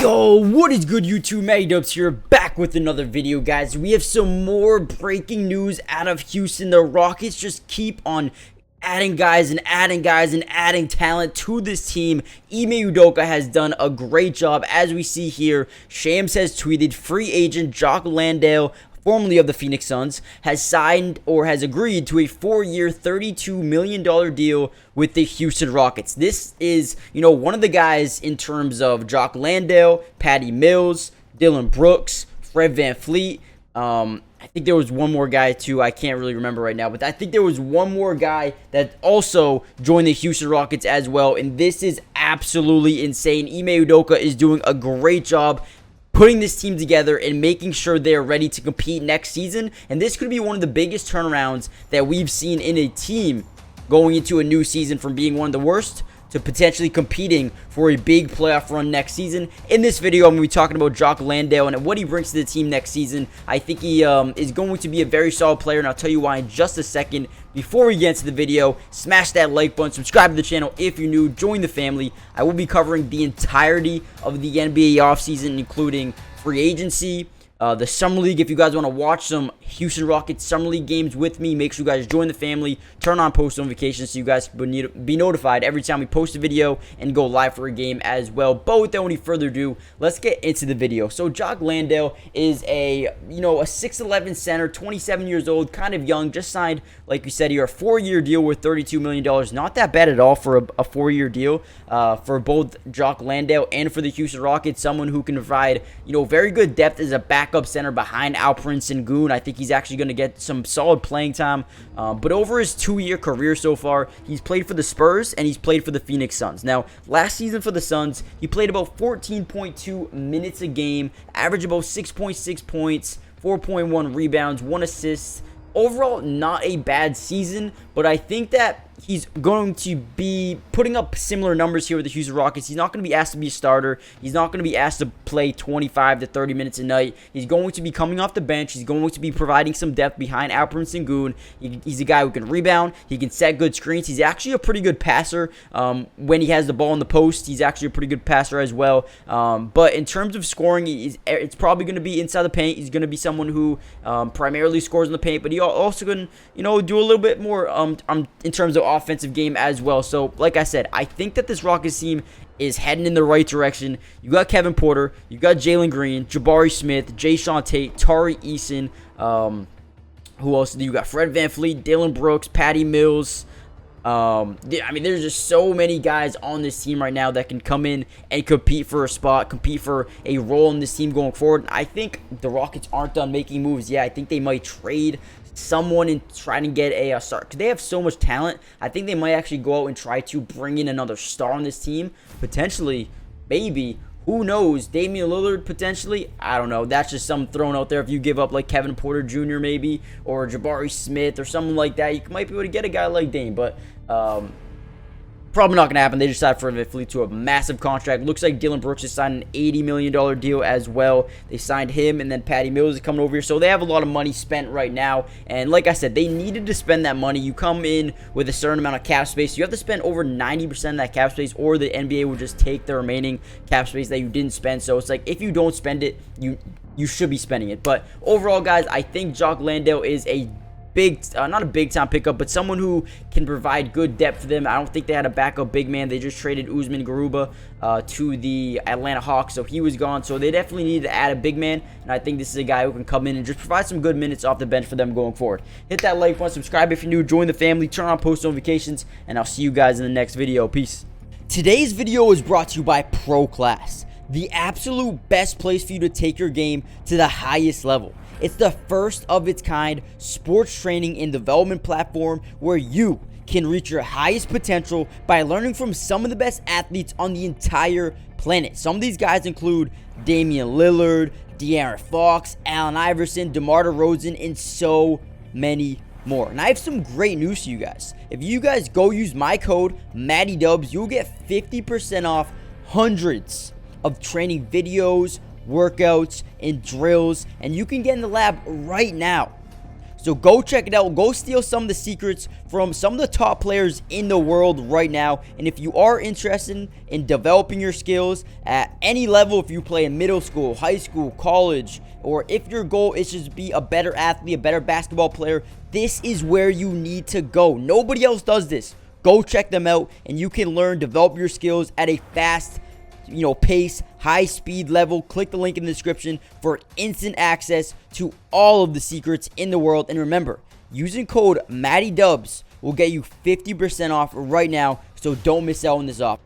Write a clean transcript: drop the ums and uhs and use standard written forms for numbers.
Yo, what is good YouTube? Matty Dubs here, back with another video, guys. We have some more breaking news out of Houston. The Rockets just keep on adding guys and adding guys and adding talent to this team. Ime Udoka has done a great job. As we see here, Shams has tweeted, free agent Jock Landale, formerly of the Phoenix Suns, has signed or has agreed to a 4-year, $32 million deal with the Houston Rockets. This is, one of the guys in terms of Jock Landale, Patty Mills, Dillon Brooks, Fred VanVleet. I think there was one more guy too. I can't really remember right now, but I think there was one more guy that also joined the Houston Rockets as well. And this is absolutely insane. Ime Udoka is doing a great job putting this team together and making sure they're ready to compete next season. And this could be one of the biggest turnarounds that we've seen in a team going into a new season, from being one of the worst to potentially competing for a big playoff run next season. In this video, I'm going to be talking about Jock Landale and what he brings to the team next season. I think he is going to be a very solid player, and I'll tell you why in just a second. Before we get into the video, smash that like button, subscribe to the channel if you're new, join the family. I will be covering the entirety of the NBA offseason, including free agency, the Summer League. If you guys want to watch some Houston Rockets Summer League games with me, make sure you guys join the family, turn on post notifications so you guys can be notified every time we post a video and go live for a game as well. But without any further ado, let's get into the video. So Jock Landale is a 6'11 center, 27 years old, kind of young, just signed, like we said here, a 4-year deal worth $32 million. Not that bad at all for a 4-year deal for both Jock Landale and for the Houston Rockets. Someone who can provide, very good depth as a backup center behind Alperen Sengun. I think he's actually going to get some solid playing time. But over his 2-year career so far, he's played for the Spurs and he's played for the Phoenix Suns. Now, last season for the Suns, he played about 14.2 minutes a game, averaged about 6.6 points, 4.1 rebounds, 1 assist. Overall, not a bad season, but I think that he's going to be putting up similar numbers here with the Houston Rockets. He's not going to be asked to be a starter. He's not going to be asked to play 25 to 30 minutes a night. He's going to be coming off the bench. He's going to be providing some depth behind Alperen Sengun. He's a guy who can rebound. He can set good screens. He's actually a pretty good passer. When he has the ball in the post, he's actually a pretty good passer as well. But in terms of scoring, it's probably going to be inside the paint. He's going to be someone who primarily scores in the paint, but he also can, do a little bit more in terms of offensive game as well. So, like I said, I think that this Rockets team is heading in the right direction. You got Kevin Porter, you got Jalen Green, Jabari Smith, Jae'Sean Tate, Tari Eason. Who else? You got Fred VanVleet, Dillon Brooks, Patty Mills. There's just so many guys on this team right now that can come in and compete for a spot, compete for a role in this team going forward. I think the Rockets aren't done making moves yet. I think they might trade someone and try to get a star, because they have so much talent. I think they might actually go out and try to bring in another star on this team, potentially, maybe. Who knows? Damian Lillard, potentially. I don't know. That's just something thrown out there. If you give up like Kevin Porter Jr. maybe, or Jabari Smith or someone like that, you might be able to get a guy like Dame. But probably not going to happen. They just signed for VanVleet to a massive contract. Looks like Dillon Brooks has signed an $80 million deal as well. They signed him, and then Patty Mills is coming over here. So they have a lot of money spent right now. And like I said, they needed to spend that money. You come in with a certain amount of cap space. You have to spend over 90% of that cap space, or the NBA will just take the remaining cap space that you didn't spend. So it's like, if you don't spend it, you should be spending it. But overall, guys, I think Jock Landale is a not a big time pickup, but someone who can provide good depth for them. I don't think they had a backup big man. They just traded Usman Garuba to the Atlanta Hawks, so he was gone. So they definitely needed to add a big man, and I think this is a guy who can come in and just provide some good minutes off the bench for them going forward. Hit that like button, subscribe if you're new, join the family, turn on post notifications, and I'll see you guys in the next video. Peace. Today's video is brought to you by Pro Class, the absolute best place for you to take your game to the highest level. It's the first of its kind sports training and development platform where you can reach your highest potential by learning from some of the best athletes on the entire planet. Some of these guys include Damian Lillard, De'Aaron Fox, Allen Iverson, DeMar DeRozan, and so many more. And I have some great news to you guys. If you guys go use my code MattyDubs, you'll get 50% off hundreds of training videos, workouts, and drills, and you can get in the lab right now. So go check it out. Go steal some of the secrets from some of the top players in the world right now. And if you are interested in developing your skills at any level, if you play in middle school, high school, college, or if your goal is just to be a better athlete, a better basketball player, this is where you need to go. Nobody else does this. Go check them out, and you can learn, develop your skills at a fast pace, high speed level. Click the link in the description for instant access to all of the secrets in the world. And remember, using code MattyDubs will get you 50% off right now, so don't miss out on this offer.